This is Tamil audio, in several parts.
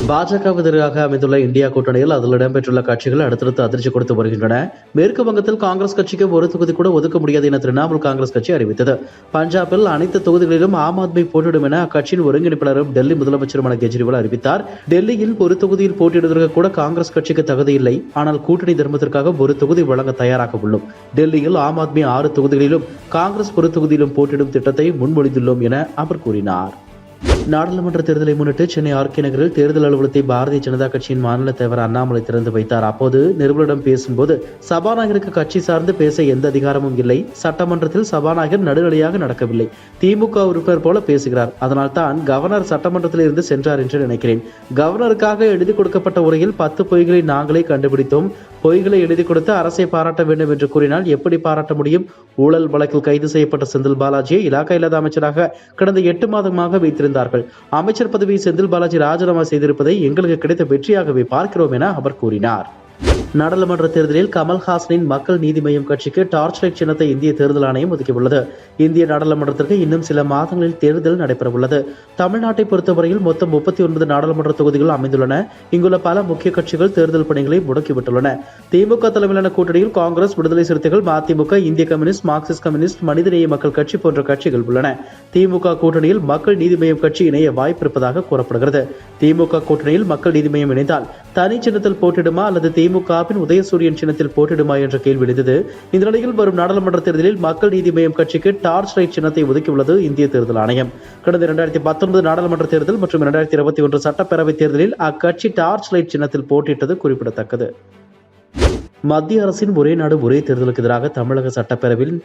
பாஜகவுக்கு எதிராக அமைந்துள்ள இந்தியா கூட்டணியில் அதில் இடம்பெற்றுள்ள கட்சிகள் அடுத்தடுத்து அதிர்ச்சி கொடுத்து வருகின்றன. மேற்கு வங்கத்தில் காங்கிரஸ் கட்சிக்கு ஒரு தொகுதி கூட ஒதுக்க முடியாது என திரிணாமுல் காங்கிரஸ் கட்சி அறிவித்தது. பஞ்சாபில் அனைத்து தொகுதிகளிலும் ஆம் ஆத்மி போட்டியிடும் என அக்கட்சியின் ஒருங்கிணைப்பாளரும் டெல்லி முதலமைச்சருமான கெஜ்ரிவால் அறிவித்தார். டெல்லியில் ஒரு தொகுதியில் போட்டியிடுவதற்கு கூட காங்கிரஸ் கட்சிக்கு தகுதி இல்லை. ஆனால் கூட்டணி தர்மத்திற்காக ஒரு தொகுதி வழங்க தயாராக உள்ளோம். டெல்லியில் ஆம் ஆத்மி 6 தொகுதிகளிலும் காங்கிரஸ் ஒரு தொகுதியிலும் போட்டியிடும் திட்டத்தை முன்மொழிந்துள்ளோம் என அவர் கூறினார். நாடாளுமன்ற தேர்தலை முன்னிட்டு சென்னை ஆர்கே நகரில் தேர்தல் அலுவலகத்தை பாரதிய ஜனதா கட்சியின் மாநில தலைவர் அண்ணாமலை திறந்து வைத்தார். அப்போது நிருபர்களிடம் பேசும்போது சபாநாயகருக்கு கட்சி சார்ந்து பேச எந்த அதிகாரமும் இல்லை. சட்டமன்றத்தில் சபாநாயகர் நடுநிலையாக நடக்கவில்லை. திமுக உறுப்பினர் போல பேசுகிறார். அதனால் தான் கவர்னர் சட்டமன்றத்தில் இருந்து சென்றார் என்று நினைக்கிறேன். கவர்னருக்காக எழுதி கொடுக்கப்பட்ட உரையில் 10 பொய்களை நாங்களே கண்டுபிடித்தோம். பொய்களை எழுதி கொடுத்து அரசை பாராட்ட வேண்டும் என்று கூறினால் எப்படி பாராட்ட முடியும்? ஊழல் வழக்கில் கைது செய்யப்பட்ட செந்தில் பாலாஜியை இலாக்கா இல்லாத அமைச்சராக கடந்த 8 மாதமாக வைத்திருந்தார்கள். அமைச்சர் பதவியை செந்தில் பாலாஜி ராஜினாமா செய்திருப்பதை எங்களுக்கு கிடைத்த வெற்றியாகவே பார்க்கிறோம் என அவர் கூறினார். நாடாளுமன்ற தேர்தலில் கமல்ஹாசனின் மக்கள் நீதி மய்யம் கட்சிக்கு டார்ச் லைட் சின்னத்தை இந்திய தேர்தல் ஆணையம் ஒதுக்கியுள்ளது. இந்திய நாடாளுமன்றத்திற்கு இன்னும் சில மாதங்களில் தேர்தல் நடைபெறவுள்ளது. தமிழ்நாட்டை பொறுத்தவரையில் மொத்தம் 39 நாடாளுமன்ற தொகுதிகள் அமைந்துள்ளன. இங்குள்ள பல முக்கிய கட்சிகள் தேர்தல் பணிகளை முடக்கிவிட்டுள்ளன. திமுக தலைமையிலான கூட்டணியில் காங்கிரஸ், விடுதலை சிறுத்தைகள், மதிமுக, இந்திய கம்யூனிஸ்ட், மார்க்சிஸ்ட் கம்யூனிஸ்ட், மனிதநேய மக்கள் கட்சி போன்ற கட்சிகள் உள்ளன. திமுக கூட்டணியில் மக்கள் நீதி மய்யம் கட்சி இணைய வாய்ப்பிருப்பதாக கூறப்படுகிறது. திமுக கூட்டணியில் மக்கள் நீதி மய்யம் இணைந்தால் தனி சின்னத்தில் போட்டிடுமா அல்லது திமுக உதயசூரியன் சின்னத்தில் போட்டிடுமா என்ற கேள்வி எழுந்தது. இந்த நிலையில் வரும் நாடாளுமன்ற தேர்தலில் மக்கள் நீதி மய்யம் கட்சிக்கு டார்ச் லைட் சின்னத்தை ஒதுக்கியுள்ளது இந்திய தேர்தல் ஆணையம். கடந்த 2019 நாடாளுமன்ற தேர்தல் மற்றும் 2021 சட்டப்பேரவை தேர்தலில் அக்கட்சி டார்ச் லைட் சின்னத்தில் போட்டியிட்டது குறிப்பிடத்தக்கது. மத்திய அரசின் ஒரே நாடு ஒரே தேர்தலுக்கு எதிராக தமிழக சட்டப்பேரவையில்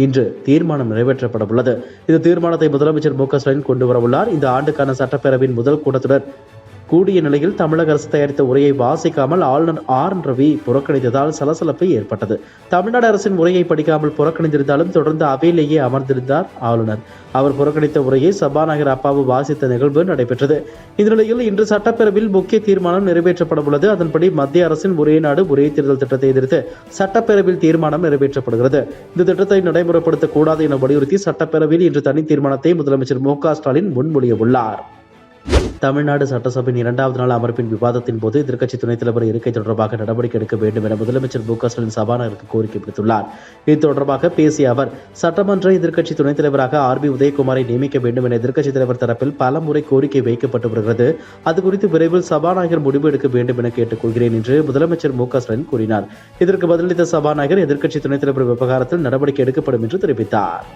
இன்று தீர்மானம் நிறைவேற்றப்பட உள்ளது. இந்த தீர்மானத்தை முதலமைச்சர் மு.க.ஸ்டாலின் கொண்டு வரவுள்ளார். இந்த ஆண்டுக்கான சட்டப்பேரவையின் முதல் கூட்டத்தொடர் கூடிய நிலையில் தமிழக அரசு தயாரித்த உரையை வாசிக்காமல் ஆளுநர் ஆர். ரவி புறக்கணித்ததால் சலசலப்பு ஏற்பட்டது. தமிழ்நாடு அரசின் உரையை படிக்காமல் புறக்கணித்திருந்தாலும் தொடர்ந்து அவையிலேயே அமர்ந்திருந்தார் ஆளுநர். அவர் புறக்கணித்த உரையை சபாநாயகர் அப்பாவு வாசித்த நிகழ்வு நடைபெற்றது. இந்த நிலையில் இன்று சட்டப்பேரவையில் முக்கிய தீர்மானம் நிறைவேற்றப்பட உள்ளது. அதன்படி மத்திய அரசின் ஒரே நாடு ஒரே தேர்தல் திட்டத்தை எதிர்த்து சட்டப்பேரவையில் தீர்மானம் நிறைவேற்றப்படுகிறது. இந்த திட்டத்தை நடைமுறைப்படுத்தக்கூடாது என வலியுறுத்தி சட்டப்பேரவையில் இன்று தனி தீர்மானத்தை முதலமைச்சர் மு.க.ஸ்டாலின் முன்மொழிய உள்ளார். தமிழ்நாடு சட்டசபையின் 2வது நாள் அமர்ப்பின் விவாதத்தின் போது எதிர்க்கட்சி துணைத் தலைவர் இருக்கை தொடர்பாக நடவடிக்கை எடுக்க வேண்டும் என முதலமைச்சர் மு.க.ஸ்டாலின் சபாநாயகருக்கு கோரிக்கை விடுத்துள்ளார். இது தொடர்பாக பேசிய அவர், சட்டமன்ற எதிர்க்கட்சி துணைத் தலைவராக ஆர்.பி. உதயகுமாரை நியமிக்க வேண்டும் என எதிர்க்கட்சித் தலைவர் தரப்பில் பல முறை கோரிக்கை வைக்கப்பட்டு வருகிறது. அதுகுறித்து விரைவில் சபாநாயகர் முடிவு எடுக்க வேண்டும் என கேட்டுக்கொள்கிறேன் என்று முதலமைச்சர் மு.க.ஸ்டாலின் கூறினார். இதற்கு பதிலளித்த சபாநாயகர், எதிர்க்கட்சி துணைத் தலைவர் விவகாரத்தில் நடவடிக்கை எடுக்கப்படும் என்று தெரிவித்தார்.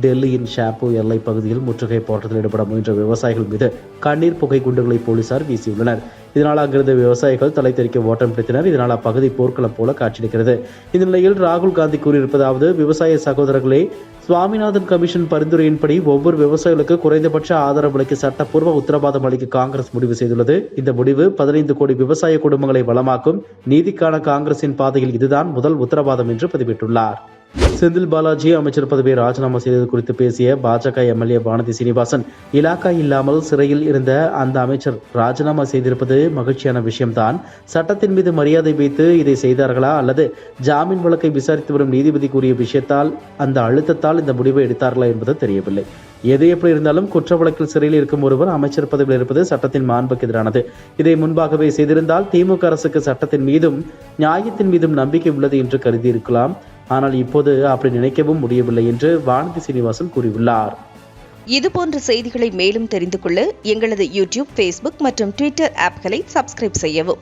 டெல்லியின் ஷாப்பூ எல்லை பகுதியில் முற்றுகை போராட்டத்தில் ஈடுபட முயன்ற விவசாயிகள் மீது கண்ணீர் புகை குண்டுகளை போலீசார் வீசியுள்ளனர். இதனால் அங்கிருந்த விவசாயிகள் தலை தெறிக்க ஓட்டம் பிடித்தனர். இதனால் அப்பகுதி போர்க்களம் போல காட்சியளிக்கிறது. இந்த நிலையில் ராகுல் காந்தி கூறியிருப்பதாவது, விவசாய சகோதரர்களே, சுவாமிநாதன் கமிஷன் பரிந்துரையின்படி ஒவ்வொரு விவசாயிகளுக்கு குறைந்தபட்ச ஆதரவு விலைக்கு சட்டப்பூர்வ உத்தரவாதம் அளிக்க காங்கிரஸ் முடிவு செய்துள்ளது. இந்த முடிவு 15 கோடி விவசாய குடும்பங்களை வளமாக்கும். நீதிக்கான காங்கிரசின் பாதையில் இதுதான் முதல் உத்தரவாதம் என்று பதிவிட்டுள்ளார். செந்தில் பாலாஜி அமைச்சர் பதவியை ராஜினாமா செய்தது குறித்து பேசிய பாஜக எம்எல்ஏ வானதி சீனிவாசன், இலாக்கா இல்லாமல் சிறையில் இருந்த அந்த அமைச்சர் ராஜினாமா செய்திருப்பது மகிழ்ச்சியான விஷயம்தான். சட்டத்தின் மீது மரியாதை வைத்து இதை செய்தார்களா அல்லது ஜாமீன் வழக்கை விசாரித்து வரும் நீதிபதி கூறிய விஷயத்தால் அந்த அழுத்தத்தால் இந்த முடிவை எடுத்தார்களா என்பது தெரியவில்லை. எது எப்படி இருந்தாலும் குற்ற வழக்கில் சிறையில் இருக்கும் ஒருவர் அமைச்சர் பதவியில் இருப்பது சட்டத்தின் மாண்புக்கு எதிரானது. இதை முன்பாகவே செய்திருந்தால் திமுக அரசுக்கு சட்டத்தின் மீதும் நியாயத்தின் மீதும் நம்பிக்கை உள்ளது என்று கருதியிருக்கலாம். ஆனால் இப்போது அப்படி நினைக்கவும் முடியவில்லை என்று வானதி சீனிவாசன் கூறியுள்ளார். இதுபோன்ற செய்திகளை மேலும் தெரிந்து கொள்ள எங்களது யூடியூப், ஃபேஸ்புக் மற்றும் ட்விட்டர் ஆப்களை சப்ஸ்கிரைப் செய்யவும்.